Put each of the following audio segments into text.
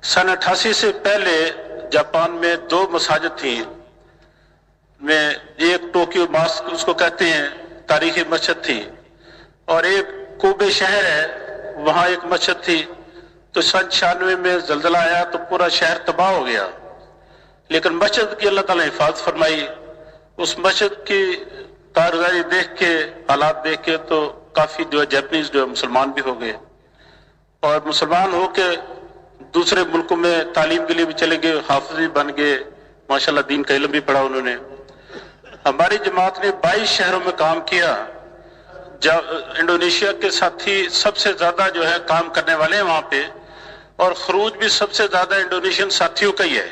सन 88 से पहले जापान में 2 मसाजिद थी, में एक टोक्यो मॉस्क उसको कहते हैं, तारीखी मस्जिद थी, और एक कोबे शहर है वहाँ एक मस्जिद थी। तो सन 96 में जल्जला आया तो पूरा शहर तबाह हो गया, लेकिन मस्जिद की अल्लाह ताला ने हिफाजत फरमाई। उस मस्जिद की कारगुजारी देख के, हालात देख के तो काफ़ी जो है जापानीज जो है मुसलमान भी हो गए, और मुसलमान हो के दूसरे मुल्कों में तालीम के लिए भी चले गए, हाफिज भी बन गए, माशाल्लाह दीन का इल्म भी पढ़ा उन्होंने। हमारी जमात ने 22 शहरों में काम किया। इंडोनेशिया के साथी सबसे ज्यादा जो है काम करने वाले हैं वहां पे, और खरूज भी सबसे ज्यादा इंडोनेशियन साथियों का ही है।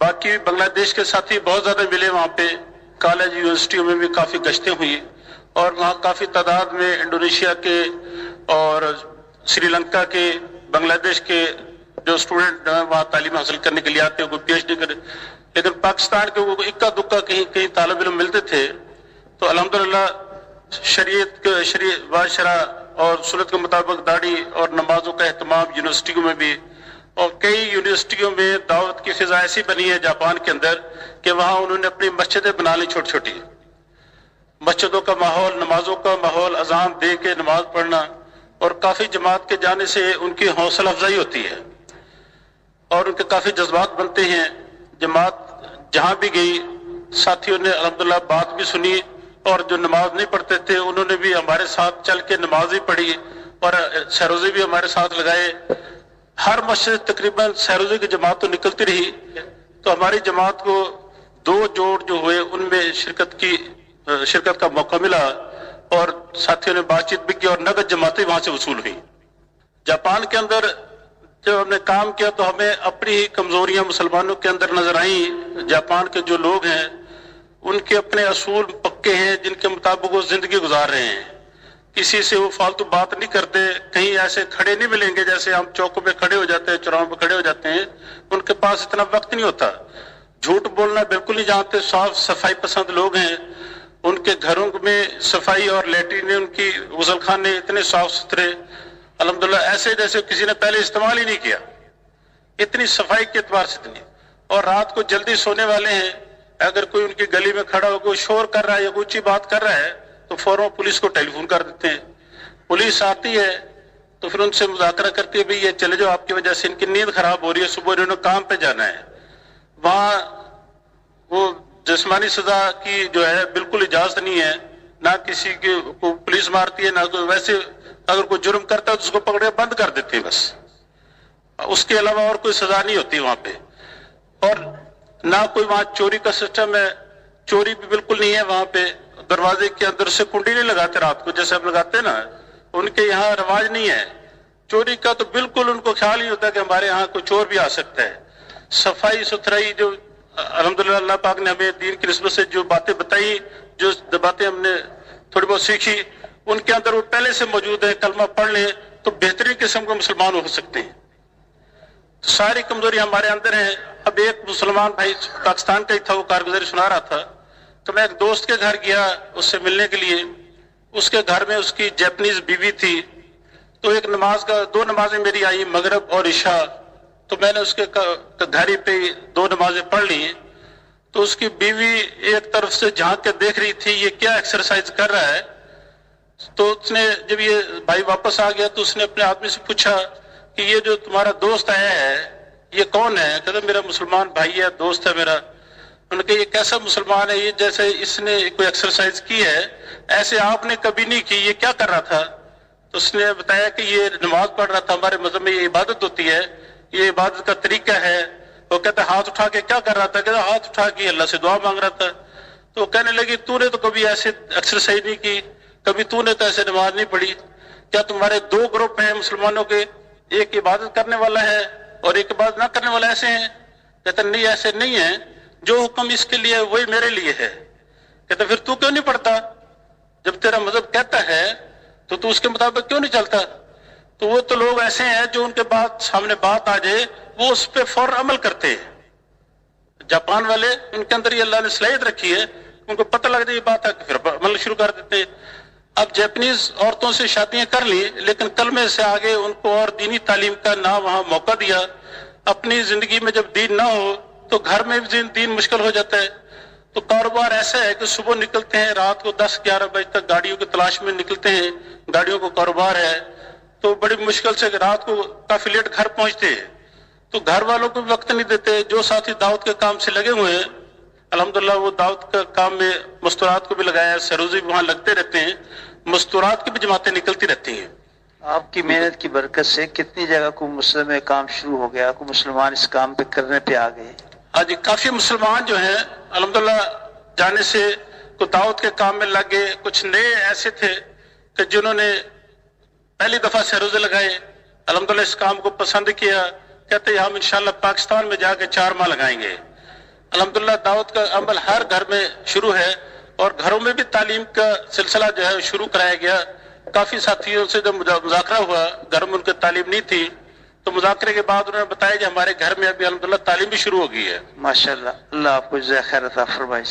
बाकी बांग्लादेश के साथी बहुत ज्यादा मिले वहां पे, कॉलेज यूनिवर्सिटियों में भी काफी गश्तें हुई, और वहाँ काफी तादाद में इंडोनेशिया के और श्रीलंका के, बांग्लादेश के जो स्टूडेंट वहाँ तालीम हासिल करने के लिए आते हैं, कोई PhD करे। लेकिन पाकिस्तान के वो इक्का दुक्का कहीं कहीं तालिब इल्म मिलते थे, तो अल्हम्दुलिल्लाह शरीयत बाशरा और सुन्नत के मुताबिक दाढ़ी और नमाजों का एहतमाम यूनिवर्सिटियों में भी, और कई यूनिवर्सिटियों में दावत की फिजा ऐसी बनी है जापान के अंदर कि वहाँ उन्होंने अपनी मस्जिदें बना ली, छोटी छोटी मस्जिदों का माहौल, नमाजों का माहौल, अजान दे के नमाज पढ़ना, और काफी जमात के जाने से उनकी हौसला अफजाई होती है और उनके काफी जज्बात बनते हैं। जमात जहां भी गई साथियों ने अल्हम्दुलिल्लाह बात भी सुनी, और जो नमाज नहीं पढ़ते थे उन्होंने भी हमारे साथ चल के नमाज ही पढ़ी और सहरोज़े भी हमारे साथ लगाए। हर मस्जिद तकरीबन सहरोज़े की जमात तो निकलती रही, तो हमारी जमात को 2 जोड़ जो हुए उनमें शिरकत का मौका मिला, और साथियों ने बातचीत भी की और नगद जमातें वहां से वसूल हुई। जापान के अंदर जब हमने काम किया तो हमें अपनी ही कमजोरियां मुसलमानों के अंदर नजर आई। जापान के जो लोग हैं उनके अपने असूल पक्के हैं जिनके मुताबिक वो जिंदगी गुजार रहे हैं। किसी से वो फालतू बात नहीं करते, कहीं ऐसे खड़े नहीं मिलेंगे जैसे हम चौकों पे खड़े हो जाते हैं, चौराहों पे खड़े हो जाते हैं, उनके पास इतना वक्त नहीं होता। झूठ बोलना बिल्कुल नहीं जानते, साफ सफाई पसंद लोग हैं। उनके घरों में सफाई और लेटरिन, उनकी गुसल खाने इतने साफ सुथरे, अल्हम्दुलिल्लाह ऐसे जैसे किसी ने पहले इस्तेमाल ही नहीं किया, इतनी सफाई के एतबार से इतनी। और रात को जल्दी सोने वाले हैं, अगर कोई उनकी गली में खड़ा हो, कोई शोर कर रहा है या कोई ऊंची बात कर रहा है तो फौरन पुलिस को टेलीफोन कर देते हैं। पुलिस आती है तो फिर उनसे मुज़ाकरा करती है, भाई ये चले जाओ, आपकी वजह से इनकी नींद खराब हो रही है, सुबह इन्होंने काम पे जाना है। वहाँ वो जिस्मानी सजा की जो है बिल्कुल इजाजत नहीं है, ना किसी को पुलिस मारती है, ना कोई वैसे अगर कोई जुर्म करता है तो उसको पकड़े बंद कर देते हैं बस, उसके अलावा और कोई सजा नहीं होती वहां पे। और ना कोई वहां चोरी का सिस्टम है, चोरी भी बिल्कुल नहीं है वहां पे। दरवाजे के अंदर से कुंडी नहीं लगाते रात को जैसे हम लगाते ना, उनके यहाँ रिवाज नहीं है चोरी का, तो बिल्कुल उनको ख्याल ही होता है कि हमारे यहाँ कोई चोर भी आ सकता है। सफाई सुथराई जो अल्हम्दुलिल्लाह अल्लाह पाक ने हमें दीन की निस्बत से जो बातें बताई, जो बातें हमने थोड़ी बहुत सीखी, उनके अंदर वो पहले से मौजूद है। कलमा पढ़ ले तो बेहतरीन किस्म के मुसलमान हो सकते हैं। तो सारी कमजोरी हमारे अंदर है। अब एक मुसलमान भाई पाकिस्तान का ही था, वो कारगुजारी सुना रहा था, तो मैं एक दोस्त के घर गया उससे मिलने के लिए। उसके घर में उसकी जापानीज बीवी थी, तो एक नमाज का 2 नमाजें मेरी आई, मगरिब और इशा, तो मैंने उसके घर ही पे 2 नमाजें पढ़ ली। तो उसकी बीवी एक तरफ से झांक के देख रही थी ये क्या एक्सरसाइज कर रहा है। तो उसने जब ये भाई वापस आ गया तो उसने अपने आदमी से पूछा कि ये जो तुम्हारा दोस्त आया है ये कौन है? कहता मेरा मुसलमान भाई है, दोस्त है मेरा। उन्होंने कहा ये कैसा मुसलमान है, ये जैसे इसने कोई एक्सरसाइज की है ऐसे आपने कभी नहीं की, ये क्या कर रहा था? तो उसने बताया कि ये नमाज पढ़ रहा था, हमारे मजहब में ये इबादत होती है, ये इबादत का तरीका है। वो कहता हाथ उठा के क्या कर रहा था? कहता हाथ उठा के अल्लाह से दुआ मांग रहा था। तो वो कहने लगी तूने तो कभी ऐसे एक्सरसाइज नहीं की, कभी तूने तो ऐसे नमाज नहीं पढ़ी, क्या तुम्हारे 2 ग्रुप हैं मुसलमानों के, एक इबादत करने वाला है और एक इबादत ना करने वाला, ऐसे हैं? कहता नहीं ऐसे नहीं है, जो हुक्म इसके लिए वही मेरे लिए है। कहता फिर तू क्यों नहीं पढ़ता? जब तेरा मजहब कहता है तो तू उसके मुताबिक क्यों नहीं चलता? तो वो तो लोग ऐसे हैं जो उनके बाद सामने बात आ जाए वो उस पर फौरन अमल करते हैं। जापान वाले उनके अंदर ये अल्लाह ने सलाहियत रखी है, उनको पता लग जाए बात है फिर अमल शुरू कर देते हैं। अब जापानीज औरतों से शादियां कर ली, लेकिन कलमे से आगे उनको और दीनी तालीम का ना वहां मौका दिया, اپنی زندگی میں جب دین نہ ہو تو گھر میں بھی دین مشکل ہو جاتا ہے. تو کاروبار ایسا ہے کہ صبح نکلتے ہیں رات کو 10-11 بجے تک گاڑیوں کی تلاش میں نکلتے ہیں, گاڑیوں کو کاروبار ہے, تو بڑی مشکل سے رات کو کافی لیٹ گھر پہنچتے ہیں. تو گھر والوں کو بھی وقت نہیں دیتے. جو ساتھی دعوت کے کام سے لگے ہوئے ہیں الحمدللہ وہ دعوت کا کام میں مستورات کو بھی لگایا ہے, سروزی بھی وہاں لگتے رہتے ہیں, مستورات کی بھی جماعتیں نکلتی رہتی ہیں. آپ کی محنت کی برکت سے کتنی جگہ کو مسلم میں کام شروع ہو گیا, کو مسلمان اس کام پہ کرنے پہ آ گئے؟ ہاں جی, کافی مسلمان جو ہیں الحمدللہ جانے سے کو دعوت کے کام میں لگ گئے. کچھ نئے ایسے تھے کہ جنہوں نے پہلی دفعہ سے روزے لگائے, الحمدللہ اس کام کو پسند کیا, کہتے ہیں ہم انشاءاللہ پاکستان میں جا کے 4 ماہ لگائیں گے. الحمدللہ دعوت کا عمل ہر گھر میں شروع ہے, اور گھروں میں بھی تعلیم کا سلسلہ جو ہے شروع کرایا گیا. کافی ساتھیوں سے جب مذاکرہ ہوا, گھر میں ان کی تعلیم نہیں تھی, تو مذاکرے کے بعد انہوں نے بتایا کہ ہمارے گھر میں ابھی الحمدللہ تعلیم بھی شروع ہو گئی ہے. ماشاءاللہ, اللہ آپ کو جزائے خیر عطا فرمائے.